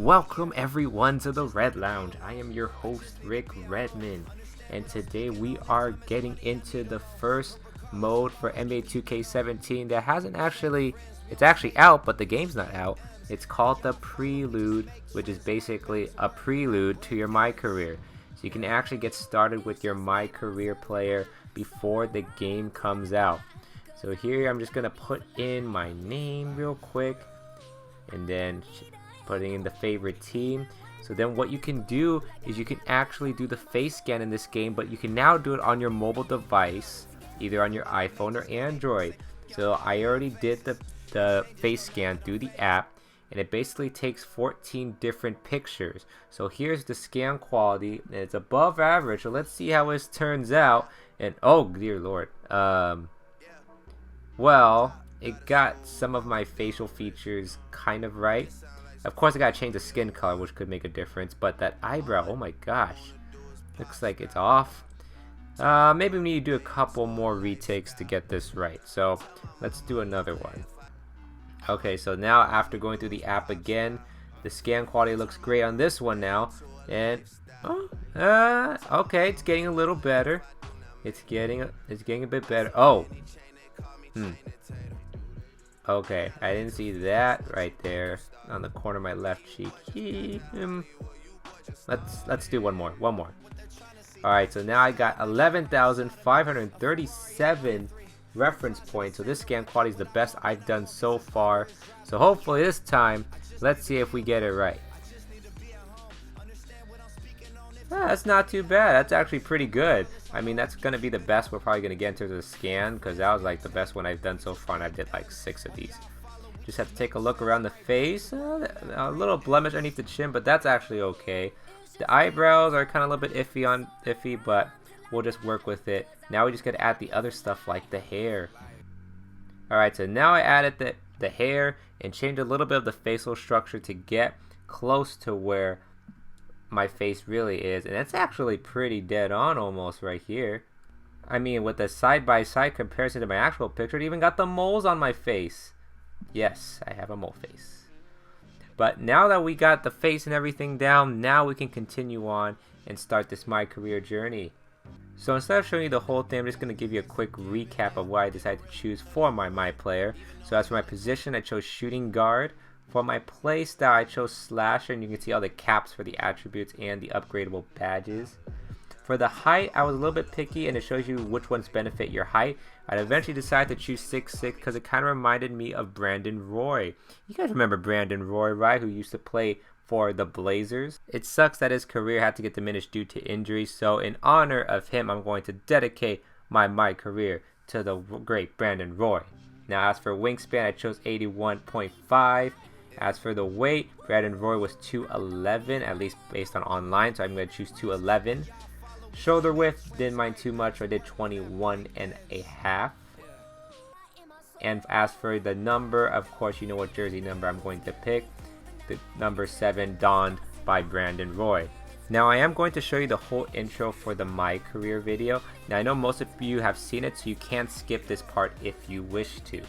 Welcome everyone to the Red Lounge. I am your host Rick Redmond, and today we are getting into the first mode for NBA 2K17 that it's actually out, but the game's not out. It's called the Prelude, which is basically a prelude to your My Career. So you can actually get started with your My Career player before the game comes out. So here I'm just gonna put in my name real quick, and then putting in the favorite team. So then what you can do is you can actually do the face scan in this game, but you can now do it on your mobile device, either on your iPhone or Android. So I already did the face scan through the app, and it basically takes 14 different pictures. So here's the scan quality, and it's above average. So let's see how this turns out. And oh dear lord, well, it got some of my facial features kind of right. Of course, I gotta change the skin color, which could make a difference, but that eyebrow, oh my gosh, looks like it's off. Maybe we need to do a couple more retakes to get this right, so let's do another one. Okay, so now after going through the app again, the scan quality looks great on this one now, and okay, it's getting a little better. It's getting a bit better. Okay, I didn't see that right there on the corner of my left cheek. Let's do one more. Alright, so now I got 11,537 reference points. So this scan quality is the best I've done so far. So hopefully this time, let's see if we get it right. That's not too bad. That's actually pretty good. I mean, that's going to be the best we're probably going to get into the scan, because that was like the best one I've done so far, and I did like 6 of these. Just have to take a look around the face. A little blemish underneath the chin, but that's actually okay. The eyebrows are kind of a little bit iffy, but we'll just work with it. Now we just got to add the other stuff like the hair. Alright, so now I added the hair and changed a little bit of the facial structure to get close to where my face really is, and it's actually pretty dead on almost right here. I mean, with the side-by-side comparison to my actual picture, it even got the moles on my face. Yes, I have a mole face. But now that we got the face and everything down, now we can continue on and start this My Career journey. So instead of showing you the whole thing, I'm just going to give you a quick recap of what I decided to choose for my player. So as for my position, I chose shooting guard. For my play style, I chose slasher, and you can see all the caps for the attributes and the upgradable badges. For the height, I was a little bit picky, and it shows you which ones benefit your height. I eventually decided to choose 6'6" because it kind of reminded me of Brandon Roy. You guys remember Brandon Roy, right? Who used to play for the Blazers. It sucks that his career had to get diminished due to injury, so in honor of him, I'm going to dedicate my career to the great Brandon Roy. Now, as for wingspan, I chose 81.5. As for the weight, Brandon Roy was 211, at least based on online, so I'm going to choose 211. Shoulder width, didn't mind too much, so I did 21.5. And as for the number, of course, you know what jersey number I'm going to pick. The number 7 donned by Brandon Roy. Now I am going to show you the whole intro for the My Career video. Now I know most of you have seen it, so you can skip this part if you wish to.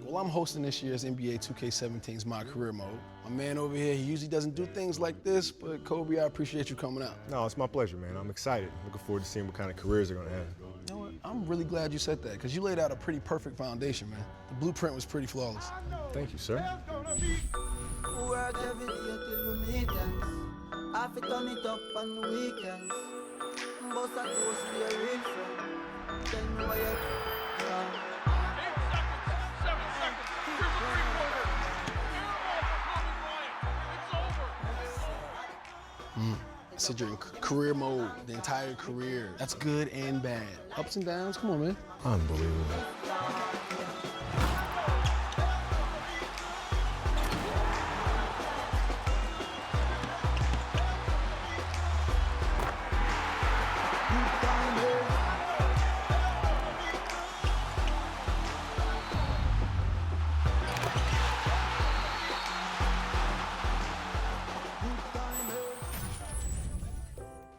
Well, I'm hosting this year's NBA 2K17's My Career Mode. My man over here, he usually doesn't do things like this, but Kobe, I appreciate you coming out. No, it's my pleasure, man. I'm excited. Looking forward to seeing what kind of careers they're going to have. You know what? I'm really glad you said that, because you laid out a pretty perfect foundation, man. The blueprint was pretty flawless. Thank you, sir. I said you're in career mode, the entire career. That's good and bad. Ups and downs, come on, man. Unbelievable.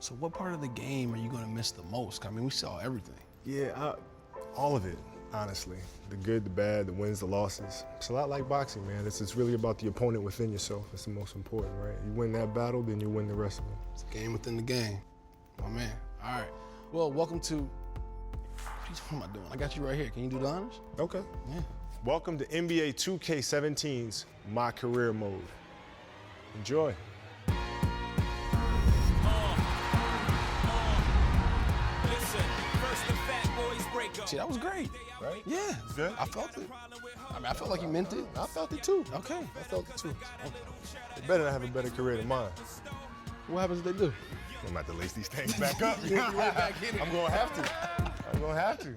So what part of the game are you going to miss the most? I mean, we saw everything. Yeah, all of it. honestly. The good, the bad, the wins, the losses. It's a lot like boxing, man. It's really about the opponent within yourself. It's the most important, right? You win that battle, then you win the rest of them. It's a game within the game. My man. All right. Well, welcome to, what am I doing? I got you right here. Can you do the honors? Okay. Yeah. Welcome to NBA 2K17's My Career Mode. Enjoy. See, that was great. Right? Yeah. Good? I felt it. I mean, I felt like you meant it. I felt it too. Okay. I felt it too. They better not have a better career than mine. What happens if they do? I'm about to lace these things back up. You're right back in it. I'm gonna have to. I'm gonna have to.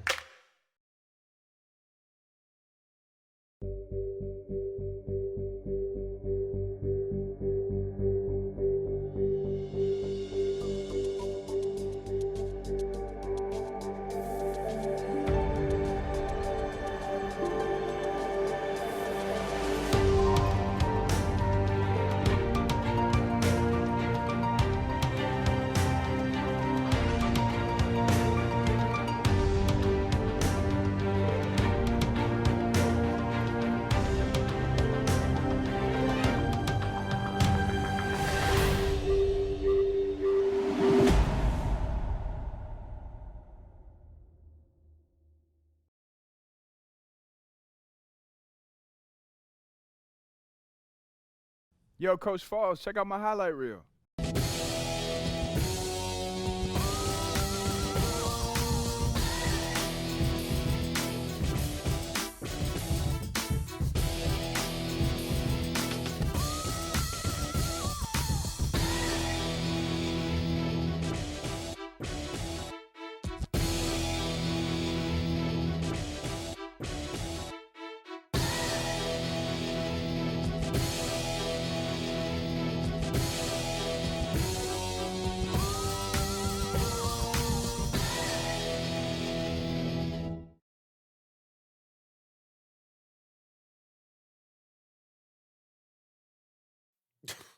Yo, Coach Falls, check out my highlight reel.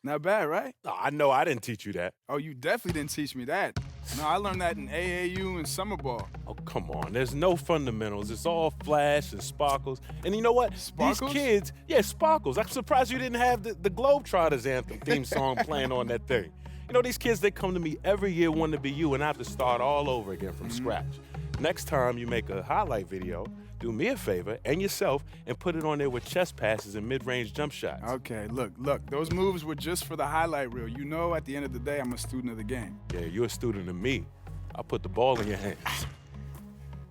Not bad, right? I know I didn't teach you that. Oh, you definitely didn't teach me that. No, I learned that in AAU and summer ball. Oh, come on. There's no fundamentals. It's all flash and sparkles. And you know what? Sparkles? These kids, yeah, sparkles. I'm surprised you didn't have the Globetrotters anthem theme song playing on that thing. You know, these kids, they come to me every year wanting to be you, and I have to start all over again from scratch. Next time you make a highlight video, do me a favor and yourself and put it on there with chest passes and mid-range jump shots. Okay, look, those moves were just for the highlight reel. You know, at the end of the day, I'm a student of the game. Yeah, you're a student of me. I'll put the ball in your hands.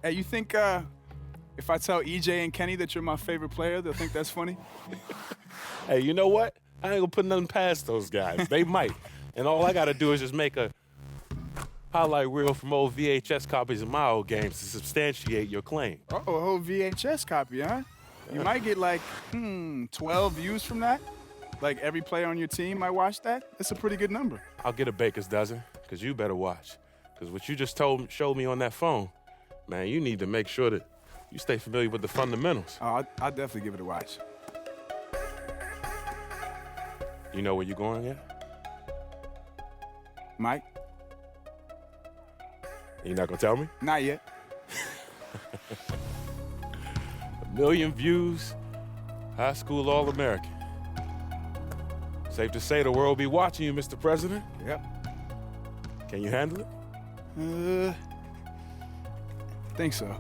Hey, you think if I tell EJ and Kenny that you're my favorite player, they'll think that's funny? Hey, you know what? I ain't gonna put nothing past those guys. They might. And all I gotta do is just make a highlight reel from old VHS copies of my old games to substantiate your claim. Oh, a whole VHS copy, huh? You might get like, 12 views from that. Like every player on your team might watch that. That's a pretty good number. I'll get a baker's dozen, because you better watch. Because what you just showed me on that phone, man, you need to make sure that you stay familiar with the fundamentals. Oh, I'll definitely give it a watch. You know where you're going yet? Mike? You're not gonna tell me? Not yet. 1 million views, high school All-American. Safe to say the world will be watching you, Mr. President. Yep. Can you handle it? Think so.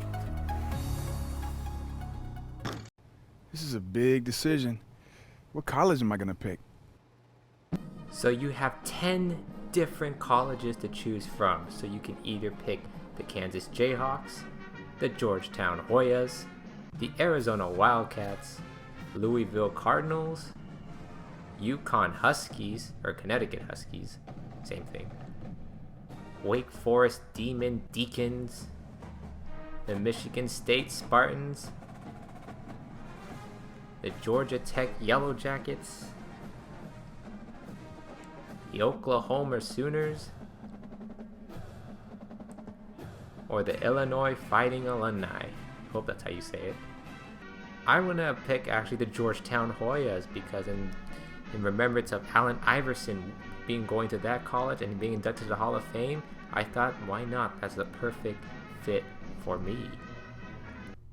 This is a big decision. What college am I gonna pick? So you have 10 different colleges to choose from. So you can either pick the Kansas Jayhawks, the Georgetown Hoyas, the Arizona Wildcats, Louisville Cardinals, Yukon Huskies, or Connecticut Huskies, same thing, Wake Forest Demon Deacons, the Michigan State Spartans, the Georgia Tech Yellow Jackets, the Oklahoma Sooners, or the Illinois Fighting Alumni. Hope that's how you say it. I'm gonna pick actually the Georgetown Hoyas because in remembrance of Allen Iverson going to that college and being inducted to the Hall of Fame, I thought, why not? That's the perfect fit for me.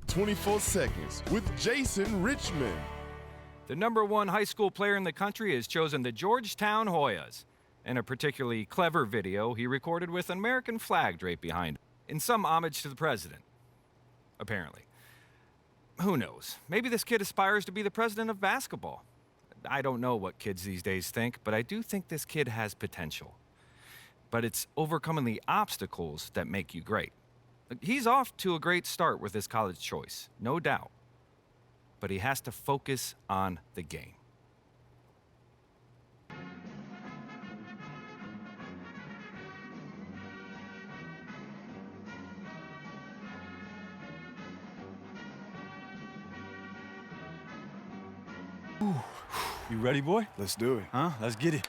24 Seconds with Jason Richmond. The #1 high school player in the country has chosen the Georgetown Hoyas. In a particularly clever video he recorded with an American flag draped behind him, in some homage to the president. Apparently. Who knows? Maybe this kid aspires to be the president of basketball. I don't know what kids these days think, but I do think this kid has potential. But it's overcoming the obstacles that make you great. He's off to a great start with his college choice, no doubt. But he has to focus on the game. You ready, boy? Let's do it. Huh? Let's get it.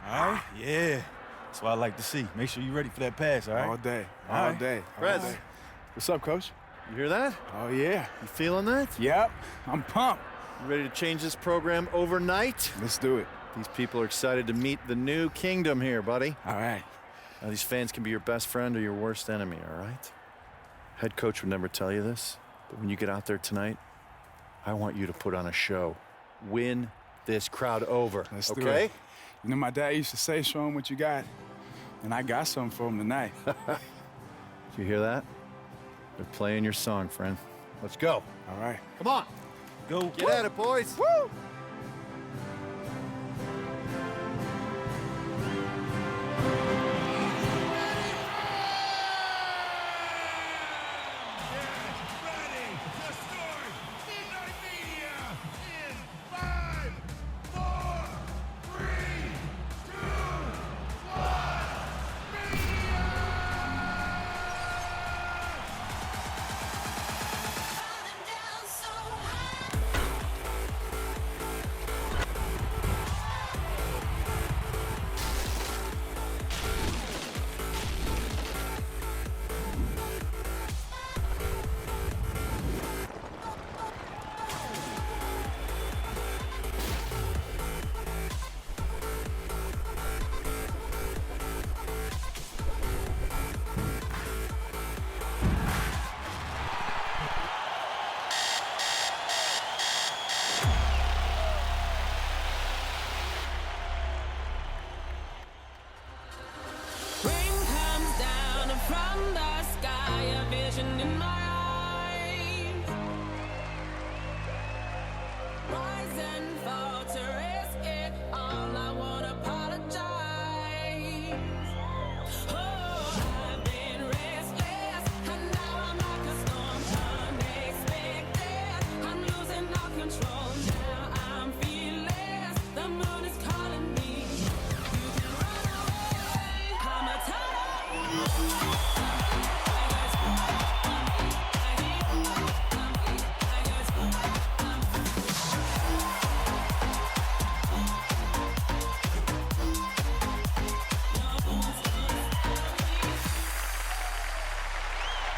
All right? Yeah. That's what I like to see. Make sure you're ready for that pass, all right? All day. All All right. day. All Press. day. What's up, Coach? You hear that? Oh, yeah. You feeling that? Yep. I'm pumped. You ready to change this program overnight? Let's do it. These people are excited to meet the new kingdom here, buddy. All right. Now, these fans can be your best friend or your worst enemy, all right? Head coach would never tell you this, but when you get out there tonight, I want you to put on a show. Win this crowd over, Let's do okay? it. You know, my dad used to say, show him what you got. And I got something for him tonight. You hear that? They're playing your song, friend. Let's go. All right. Come on. Go. Get at it, boys. Woo!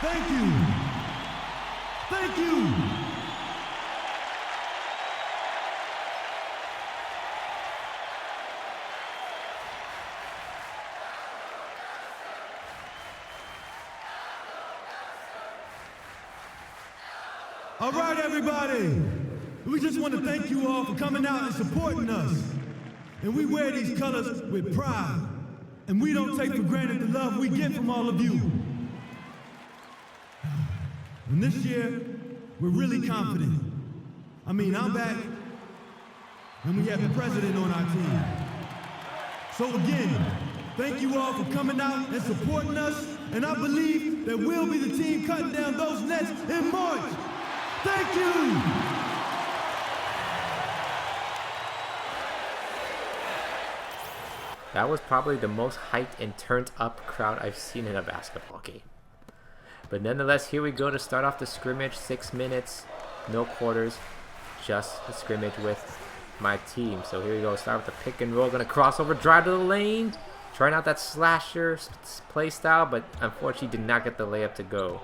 Thank you. Thank you. All right, everybody. We just want to thank you all for coming out and supporting us. And we wear these colors with pride. And we don't take for granted the love we get from all of you. And this year, we're really confident. I mean, I'm back, and we have the president on our team. So again, thank you all for coming out and supporting us, and I believe that we'll be the team cutting down those nets in March. Thank you! That was probably the most hyped and turned up crowd I've seen in a basketball game. But nonetheless, here we go to start off the scrimmage. 6 minutes, no quarters, just a scrimmage with my team. So here we go, start with the pick and roll. Gonna cross over, drive to the lane. Trying out that slasher play style, but unfortunately did not get the layup to go.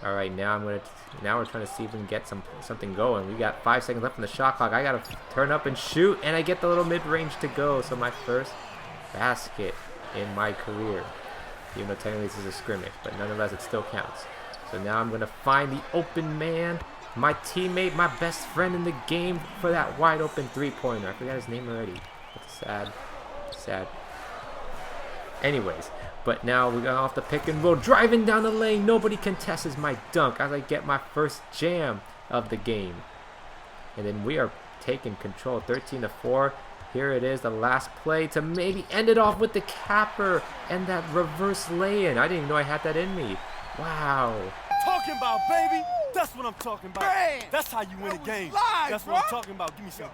All right, now we're trying to see if we can get something going. We got 5 seconds left on the shot clock. I gotta turn up and shoot, and I get the little mid-range to go. So my first basket in my career. Even though technically this is a scrimmage, but nonetheless it still counts. So now I'm going to find the open man. My teammate, my best friend in the game for that wide open three-pointer. I forgot his name already. That's sad. Anyways, but now we're going off the pick and roll. Driving down the lane. Nobody contests my dunk as I get my first jam of the game. And then we are taking control, 13-4. Here it is, the last play to maybe end it off with the capper and that reverse lay-in. I didn't even know I had that in me. Wow. Talking about, baby. That's what I'm talking about. Man, that's how you win a game. Live, that's bro. what I'm talking about. Give me some.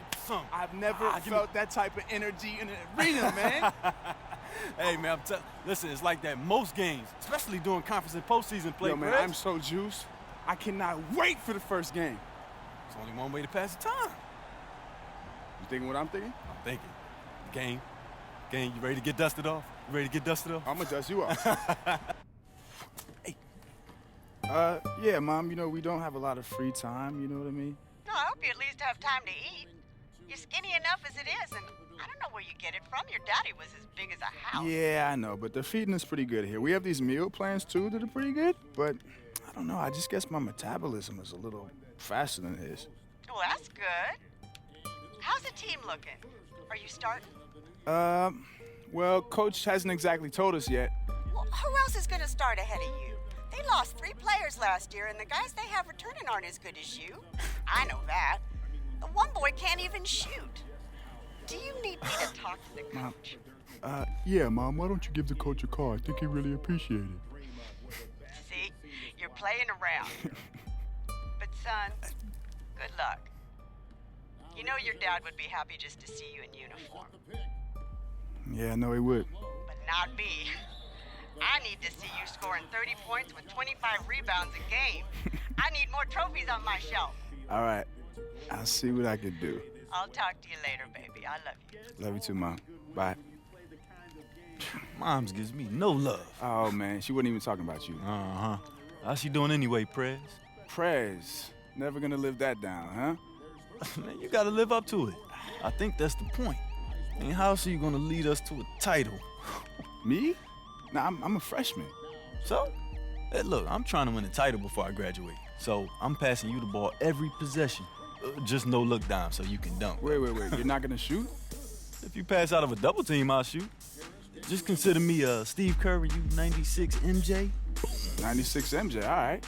I've never felt that type of energy in an arena, man. Hey, man, listen, it's like that most games, especially during conference and postseason play. Yo, man, I'm so juiced. I cannot wait for the first game. There's only one way to pass the time. You thinking what I'm thinking? I'm thinking. Game, you ready to get dusted off? You ready to get dusted off? I'm gonna dust you off. Hey. Yeah, Mom, you know, we don't have a lot of free time, you know what I mean? No, I hope you at least have time to eat. You're skinny enough as it is, and I don't know where you get it from. Your daddy was as big as a house. Yeah, I know, but the feeding is pretty good here. We have these meal plans, too, that are pretty good, but I don't know. I just guess my metabolism is a little faster than his. Well, that's good. How's the team looking? Are you starting? Well, Coach hasn't exactly told us yet. Well, who else is going to start ahead of you? They lost 3 players last year, and the guys they have returning aren't as good as you. I know that. The one boy can't even shoot. Do you need me to talk to the coach? Yeah, Mom, why don't you give the coach a call? I think he'd really appreciate it. See, you're playing around. But, son, good luck. You know your dad would be happy just to see you in uniform. Yeah, I know he would. But not me. I need to see you scoring 30 points with 25 rebounds a game. I need more trophies on my shelf. All right. I'll see what I can do. I'll talk to you later, baby. I love you. Love you too, Mom. Bye. Moms gives me no love. Oh, man, she wasn't even talking about you. Uh-huh. How's she doing anyway, Prez? Prez. Never gonna live that down, huh? Man, you gotta live up to it. I think that's the point. I mean, how else are you gonna lead us to a title? Me? Nah, I'm a freshman. So? Hey, look, I'm trying to win a title before I graduate. So I'm passing you the ball every possession. Just no look down so you can dunk. Wait. You're not gonna shoot? If you pass out of a double team, I'll shoot. Just consider me Steve Kerr and you 96 MJ. 96 MJ, all right.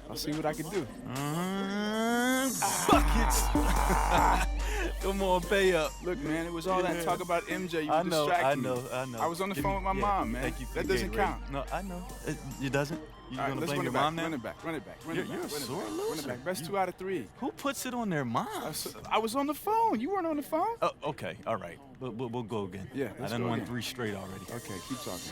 I'll see what I can do. Buckets! Come on, pay up. Look, man, it was all that talk about MJ. You were distracting me. I know. I was on the phone with my mom, man. Thank you for that doesn't count. No, I know. It doesn't? You all gonna right, blame your mom now? Run it back. You're a sore loser. Run it back. Best 2 out of 3. Who puts it on their moms? I was on the phone. You weren't on the phone? Oh, okay, all right. We'll go again. Yeah, I done won 3 straight already. Okay, keep talking.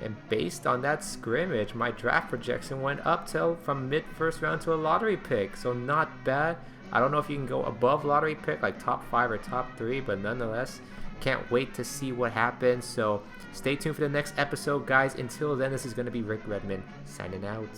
And based on that scrimmage, my draft projection went up from mid-first round to a lottery pick. So not bad. I don't know if you can go above lottery pick, like top 5 or top 3, but nonetheless, can't wait to see what happens. So stay tuned for the next episode, guys. Until then, this is going to be Rick Redmond signing out.